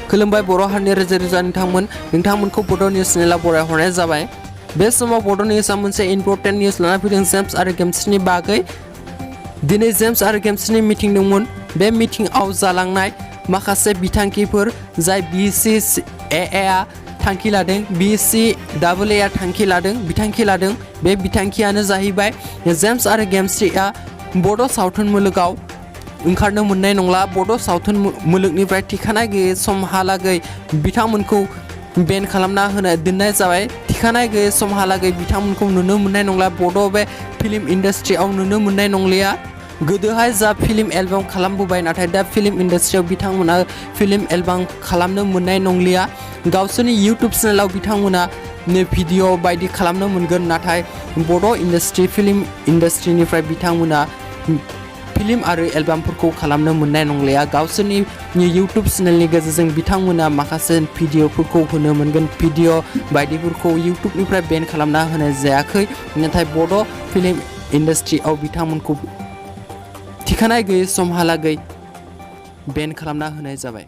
खुलुमबाय बर' हारिनि रोजा रोजा नोंथांमोनखौ बड' निउस चेनेलाव बरायहरनाय जाबाय। बे समाव बड' निउसआ मोनसे इम्पर्टेन्ट निउस लाना फैदों जेम्स आरो गेमस्रिनि बागै। दिनै जेम्स आरो गेमस्रिनि मिटिं दंमोन। बे मिटिंआव जालांनाय माखासे बिथांखिफोर जाय BCAA आ थांखि लादों, BCAA आ बिथांखि लादों। बे बिथांखियानो जाहैबाय जेम्स आरो गेमस्रिया बड' सावथुन मुलुगाव ओंखारनो मोननाय नंला। बड' सावथुन मुलुगनिफ्राय थिखानाय गैयै समहालागै बिथांमोनखौ बेन खालामना दोननाय जाबाय। थिखानाय गैयै समहालागै बिथांमोनखौ नुनो मोननाय नंला। बड' बे फिल्म इन्डास्ट्रियाव नुनो मोननाय नंलिया। गोदोहाय जा फिल्म एलबाम खालामबोबाय, नाथाय दा फिल्म इन्डास्ट्रियाव बिथांमोना फिल्म एलबाम खालामनो मोननाय नंलिया। गावसोरनि इउटुब चेनेलाव बिथांमोना भिडिअ बायदि खालामनो मोनगोन, नाथाय बड' फिल्म इन्डास्ट्रिनिफ्राय बिथांमोना फिल्म आरो एलबामफोरखौ खालामनो मोननाय नंलिया। गावसोरनि इउटुब चेनेलनि गेजेरजों बिथांमोना माखासे भिडिअफोरखौ होनो मोनगोन। भिडिअ बायदिफोरखौ इउटुबनिफ्राय बेन खालामना होनाय जायाखै, नाथाय बड' फिल्म इन्डास्ट्रियाव बिथांमोनखौ थिखानाय गैयै समहालागै बेन खालामना होनाय जाबाय।